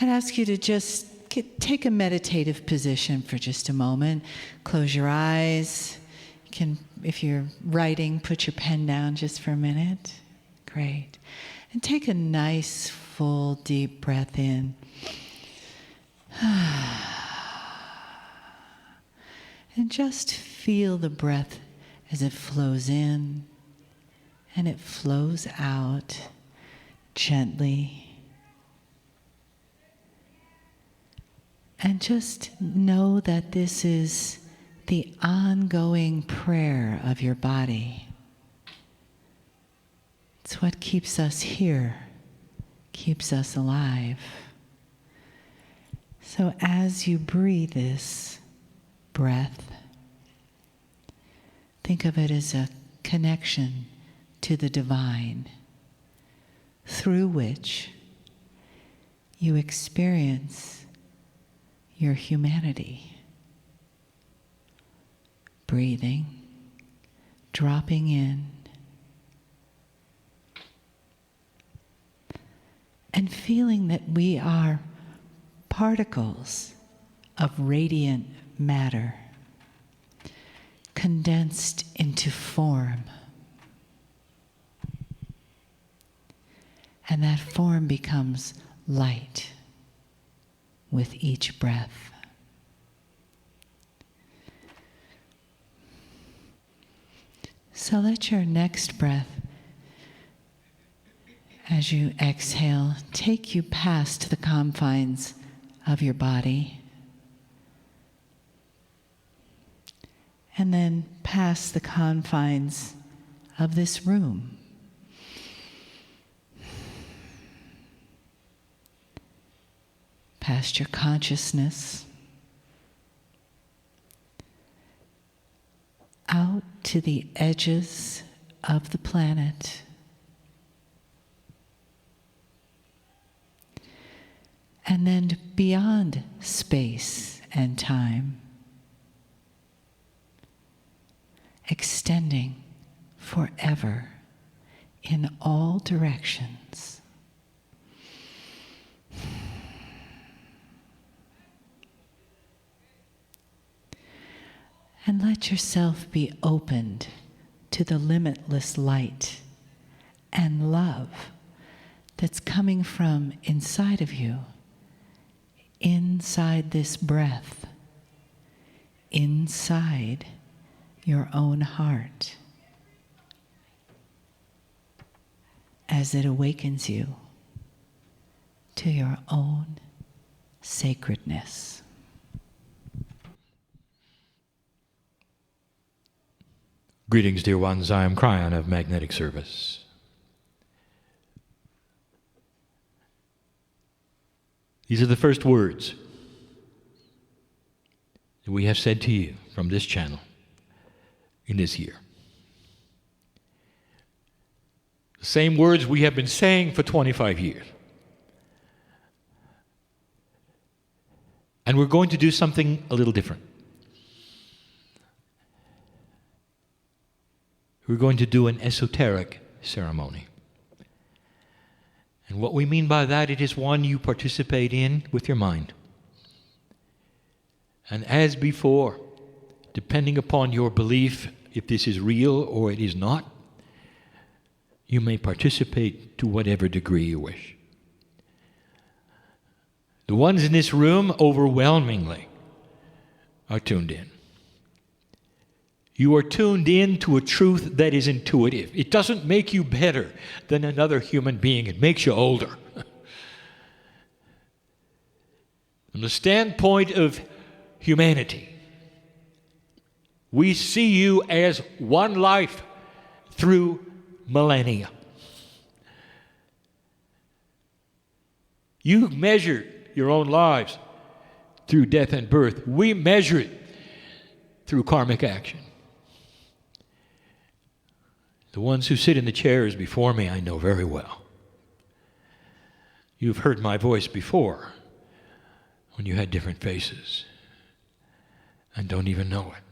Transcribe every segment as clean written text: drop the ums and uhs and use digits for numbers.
I'd ask you to just take a meditative position for just a moment. Close your eyes. You can, if you're writing, put your pen down just for a minute. Great. And take a nice, full, deep breath in. And just feel the breath as it flows in and it flows out gently. And just know that this is the ongoing prayer of your body. It's what keeps us here, keeps us alive. So as you breathe this breath, think of it as a connection to the divine, through which you experience your humanity. Breathing, dropping in, and feeling that we are particles of radiant matter condensed into form. And that form becomes light with each breath. So let your next breath, as you exhale, take you past the confines of your body, and then past the confines of this room. Past your consciousness, out to the edges of the planet, and then beyond space and time, extending forever in all directions. And let yourself be opened to the limitless light and love that's coming from inside of you, inside this breath, inside your own heart, as it awakens you to your own sacredness. Greetings, dear ones. I am Kryon of Magnetic Service. These are the first words that we have said to you from this channel in this year. The same words we have been saying for 25 years. And we're going to do something a little different. We're going to do an esoteric ceremony. And what we mean by that, it is one you participate in with your mind. And as before, depending upon your belief, if this is real or it is not, you may participate to whatever degree you wish. The ones in this room overwhelmingly are tuned in. You are tuned in to a truth that is intuitive. It doesn't make you better than another human being. It makes you older. From the standpoint of humanity, we see you as one life through millennia. You measure your own lives through death and birth. We measure it through karmic action. The ones who sit in the chairs before me, I know very well. You've heard my voice before when you had different faces and don't even know it.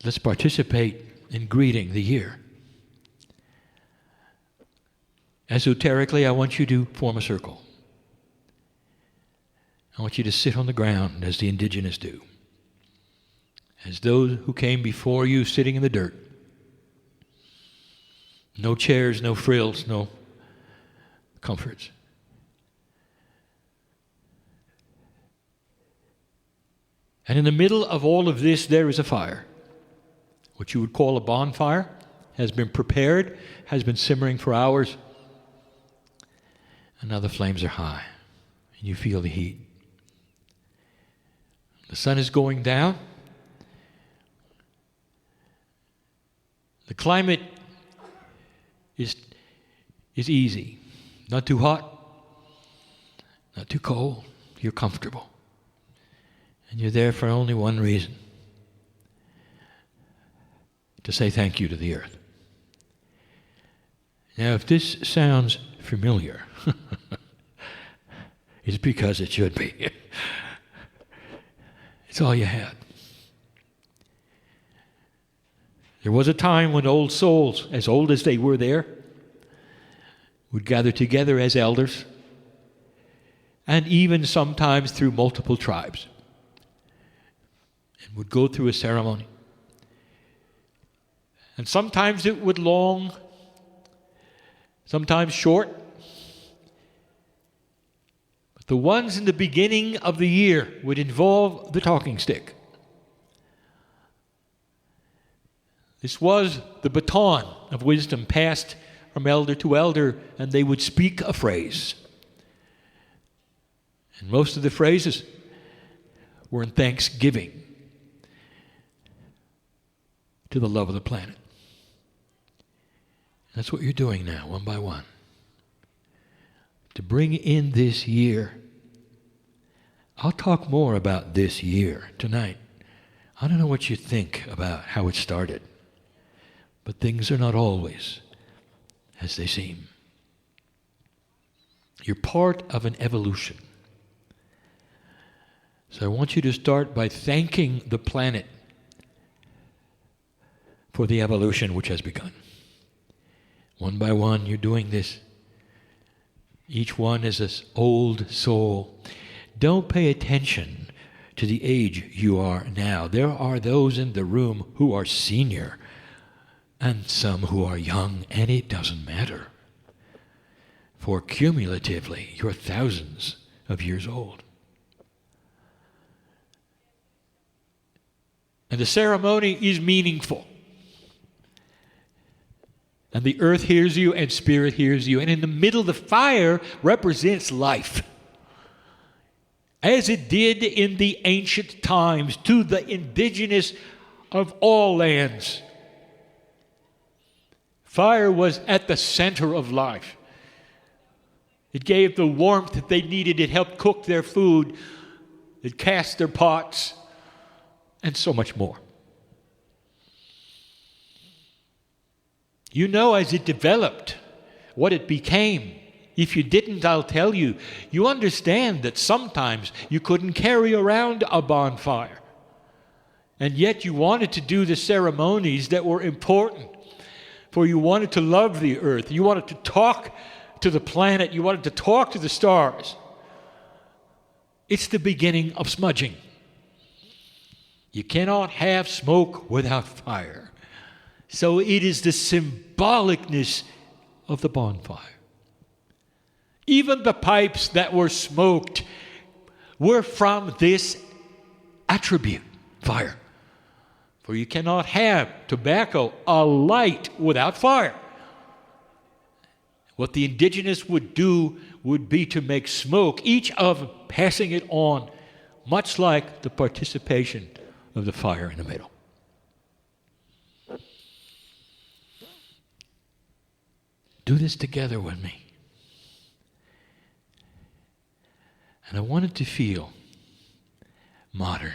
Let's participate in greeting the year. Esoterically, I want you to form a circle. I want you to sit on the ground as the indigenous do, as those who came before you sitting in the dirt. No chairs, no frills, no comforts. And in the middle of all of this, there is a fire. What you would call a bonfire has been prepared, has been simmering for hours. And now the flames are high, and you feel the heat. The sun is going down. The climate is easy. Not too hot, not too cold. You're comfortable. And you're there for only one reason: to say thank you to the earth. Now, if this sounds familiar, it's because it should be. It's all you had. There was a time when old souls, as old as they were there, would gather together as elders, and even sometimes through multiple tribes, and would go through a ceremony. And sometimes it would long, sometimes short. But the ones in the beginning of the year would involve the talking stick. This was the baton of wisdom passed from elder to elder, and they would speak a phrase. And most of the phrases were in thanksgiving to the love of the planet. That's what you're doing now, one by one. To bring in this year. I'll talk more about this year tonight. I don't know what you think about how it started, but things are not always as they seem. You're part of an evolution. So I want you to start by thanking the planet for the evolution which has begun. One by one, you're doing this. Each one is this old soul. Don't pay attention to the age you are now. There are those in the room who are senior and some who are young, and it doesn't matter. For cumulatively, you're thousands of years old. And the ceremony is meaningful. And the earth hears you and spirit hears you. And in the middle, the fire represents life. As it did in the ancient times to the indigenous of all lands. Fire was at the center of life. It gave the warmth that they needed. It helped cook their food. It cast their pots. And so much more. You know, as it developed, what it became. If you didn't, I'll tell you. You understand that sometimes you couldn't carry around a bonfire. And yet you wanted to do the ceremonies that were important. For you wanted to love the earth. You wanted to talk to the planet. You wanted to talk to the stars. It's the beginning of smudging. You cannot have smoke without fire. So it is the symbolicness of the bonfire. Even the pipes that were smoked were from this attribute, fire. For you cannot have tobacco alight without fire. What the indigenous would do would be to make smoke, each of them passing it on, much like the participation of the fire in the middle. Do this together with me. And I want it to feel modern.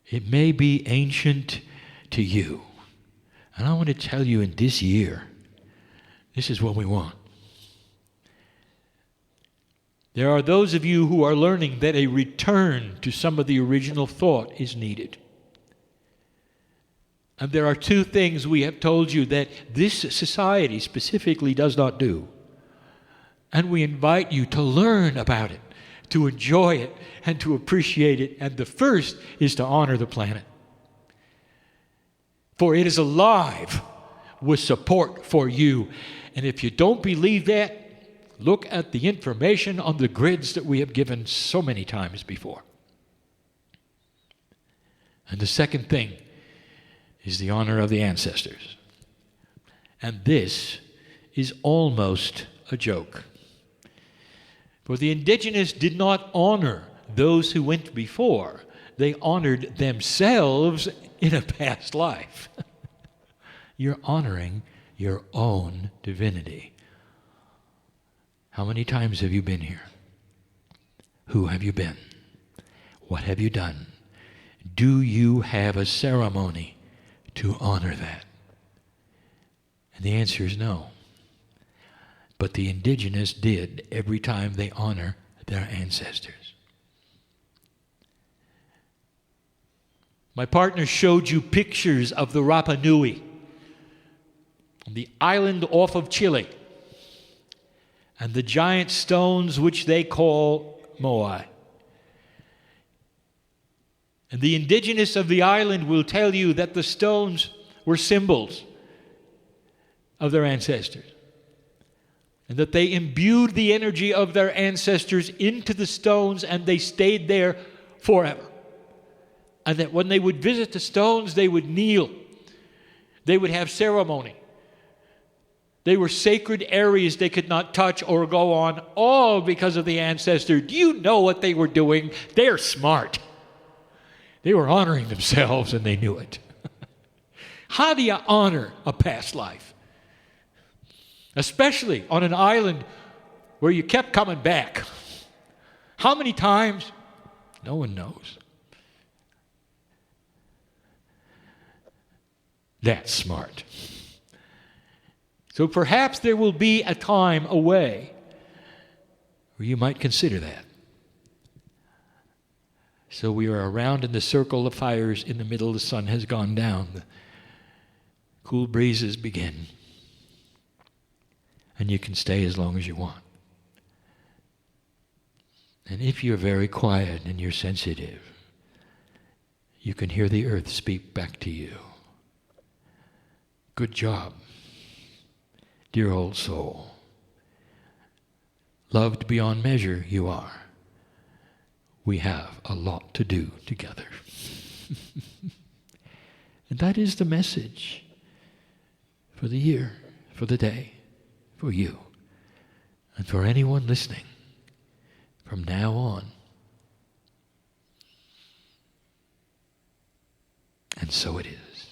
It may be ancient to you. And I want to tell you in this year, this is what we want. There are those of you who are learning that a return to some of the original thought is needed. And there are two things we have told you that this society specifically does not do. And we invite you to learn about it, to enjoy it, and to appreciate it. And the first is to honor the planet. For it is alive with support for you. And if you don't believe that, look at the information on the grids that we have given so many times before. And the second thing is the honor of the ancestors. And this is almost a joke. For the indigenous did not honor those who went before. They honored themselves in a past life. You're honoring your own divinity. How many times have you been here? Who have you been? What have you done? Do you have a ceremony to honor that? And the answer is no. But the indigenous did every time they honor their ancestors. My partner showed you pictures of the Rapa Nui, the island off of Chile, and the giant stones which they call moai. And the indigenous of the island will tell you that the stones were symbols of their ancestors, and that they imbued the energy of their ancestors into the stones, and they stayed there forever. And that when they would visit the stones, they would kneel. They would have ceremony. They were sacred areas they could not touch or go on, all because of the ancestor. Do you know what they were doing? They're smart. They were honoring themselves, and they knew it. How do you honor a past life? Especially on an island where you kept coming back. How many times? No one knows. That's smart. So perhaps there will be a time away where you might consider that. So we are around in the circle of fires in the middle. The sun has gone down. The cool breezes begin. And you can stay as long as you want. And if you're very quiet and you're sensitive, you can hear the earth speak back to you. Good job, dear old soul. Loved beyond measure you are. We have a lot to do together. And that is the message for the year, for the day, for you, and for anyone listening from now on. And so it is.